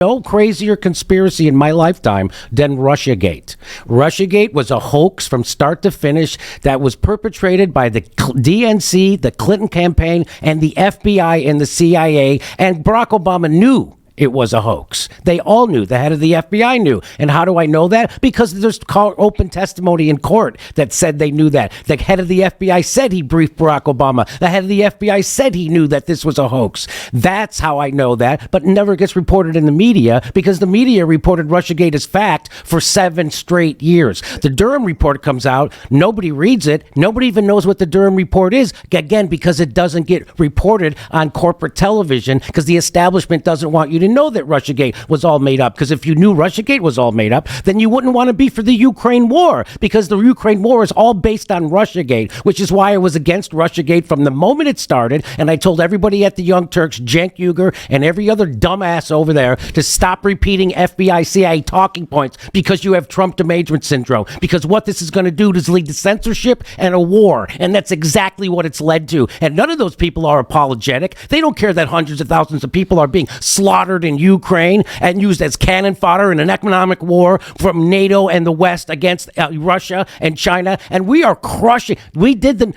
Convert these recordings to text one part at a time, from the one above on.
no crazier conspiracy in my lifetime than Russiagate. Russiagate was a hoax from start to finish that was perpetrated by the DNC, the Clinton campaign, and the FBI and the CIA, and Barack Obama knew it was a hoax. They all knew. The head of the FBI knew. And how do I know that? Because there's open testimony in court that said they knew that. The head of the FBI said he briefed Barack Obama. The head of the FBI said he knew that this was a hoax. That's how I know that, but it never gets reported in the media because the media reported Russiagate as fact for 7 straight years. The Durham report comes out. Nobody reads it. Nobody even knows what the Durham report is. Again, because it doesn't get reported on corporate television because the establishment doesn't want you to know that Russiagate was all made up, because if you knew Russiagate was all made up, then you wouldn't want to be for the Ukraine war, because the Ukraine war is all based on Russiagate, which is why I was against Russiagate from the moment it started, and I told everybody at the Young Turks, Cenk Uygur, and every other dumbass over there to stop repeating FBI, CIA talking points because you have Trump derangement syndrome, because what this is going to do is lead to censorship and a war, and that's exactly what it's led to, and none of those people are apologetic. They don't care that hundreds of thousands of people are being slaughtered in Ukraine and used as cannon fodder in an economic war from NATO and the West against Russia and China, and we are crushing. We did the,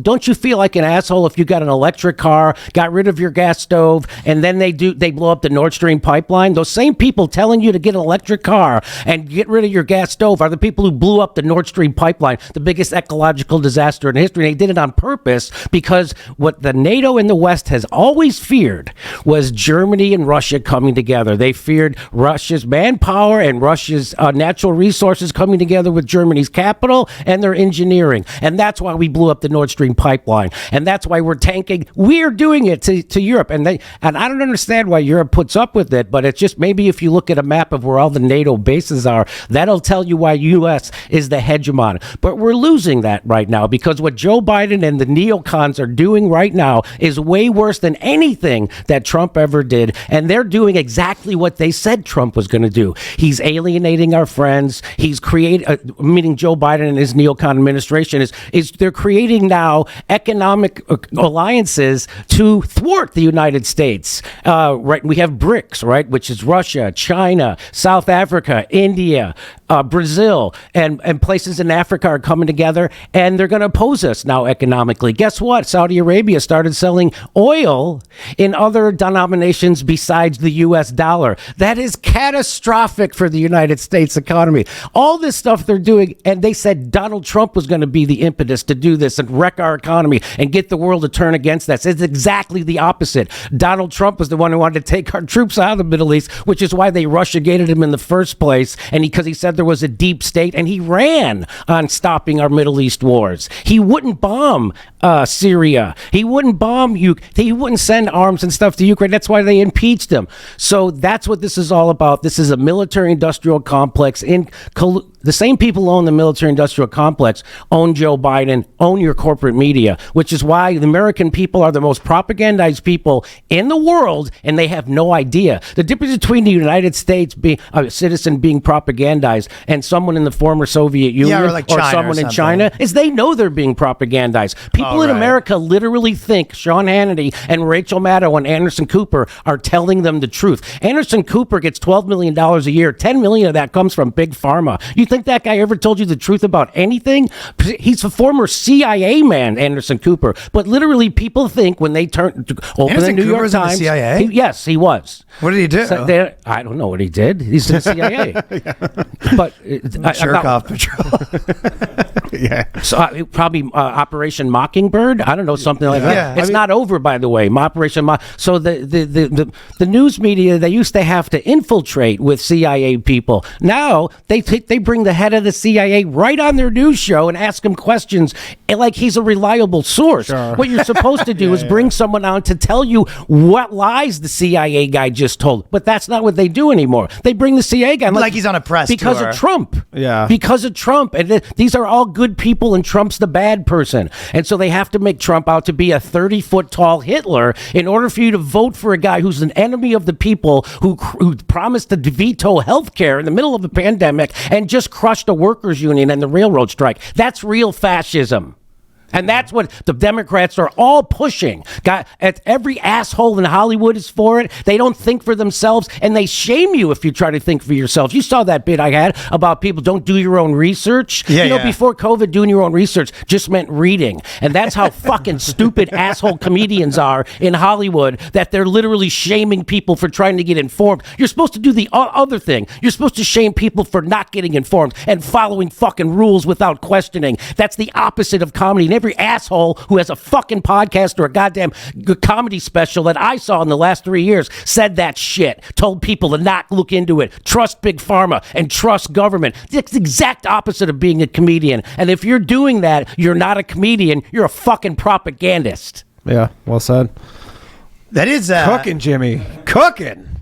don't you feel like an asshole if you got an electric car, got rid of your gas stove, and then they blow up the Nord Stream pipeline? Those same people telling you to get an electric car and get rid of your gas stove are the people who blew up the Nord Stream pipeline, the biggest ecological disaster in history. They did it on purpose because what the NATO and the West has always feared was Germany and Russia coming together. They feared Russia's manpower and Russia's natural resources coming together with Germany's capital and their engineering. And that's why we blew up the Nord Stream pipeline. And that's why we're tanking. We're doing it to Europe. And I don't understand why Europe puts up with it, but it's just maybe if you look at a map of where all the NATO bases are, that'll tell you why U.S. is the hegemon. But we're losing that right now because what Joe Biden and the neocons are doing right now is way worse than anything that Trump ever did. And they're doing exactly what they said Trump was going to do. He's alienating our friends. He's meaning Joe Biden and his neocon administration is they're creating now economic alliances to thwart the United States. Right, we have BRICS, right, which is Russia, China, South Africa, India, Brazil, and places in Africa are coming together, and they're going to oppose us now economically. Guess what? Saudi Arabia started selling oil in other denominations besides the U.S. dollar. That is catastrophic for the United States economy. All this stuff they're doing, and they said Donald Trump was going to be the impetus to do this and wreck our economy and get the world to turn against us. It's exactly the opposite. Donald Trump was the one who wanted to take our troops out of the Middle East, which is why they Russiagated him in the first place, and because he said there was a deep state, and he ran on stopping our Middle East wars. He wouldn't bomb Syria. He wouldn't bomb he wouldn't send arms and stuff to Ukraine. That's why they impeached him. So that's what this is all about. This is a military-industrial complex. The same people who own the military-industrial complex own Joe Biden, own your corporate media, which is why the American people are the most propagandized people in the world, and they have no idea. The difference between the United States being a citizen being propagandized and someone in the former Soviet Union or someone in China is they know they're being propagandized. People in America literally think Sean Hannity and Rachel Maddow and Anderson Cooper are telling them the truth. Anderson Cooper gets $12 million a year. $10 million of that comes from Big Pharma. You think that guy ever told you the truth about anything? He's a former CIA man, Anderson Cooper. But literally, people think when they open the New York Times, CIA? Yes, he was. What did he do? So I don't know what he did. He's in the CIA. But jerk off patrol. Yeah. So probably Operation Mockingbird. I don't know, something like that. Yeah, it's not over, by the way. So the news media, they used to have to infiltrate with CIA people. Now they bring the head of the CIA right on their news show and ask him questions like he's a reliable source. Sure. What you're supposed to do is bring someone on to tell you what lies the CIA guy just told. But that's not what they do anymore. They bring the CIA guy like he's on a press because tour. Of Trump. Yeah. Because of Trump. And these are all good people, and Trump's the bad person. And so they have to make Trump out to be a 30-foot tall Hitler in order for you to vote for a guy who's an enemy of the people, who promised to veto health care in the middle of the pandemic and just crushed the workers' union and the railroad strike. That's real fascism. And that's what the Democrats are all pushing. Every asshole in Hollywood is for it. They don't think for themselves, and they shame you if you try to think for yourselves. You saw that bit I had about people don't do your own research. Before COVID, doing your own research just meant reading. And that's how fucking stupid asshole comedians are in Hollywood, that they're literally shaming people for trying to get informed. You're supposed to do the other thing. You're supposed to shame people for not getting informed and following fucking rules without questioning. That's the opposite of comedy. And every asshole who has a fucking podcast or a goddamn comedy special that I saw in the last 3 years said that shit, told people to not look into it, trust big pharma and trust government. It's the exact opposite of being a comedian. And if you're doing that, you're not a comedian, you're a fucking propagandist. Yeah, well said. That is cooking, Jimmy. Cooking.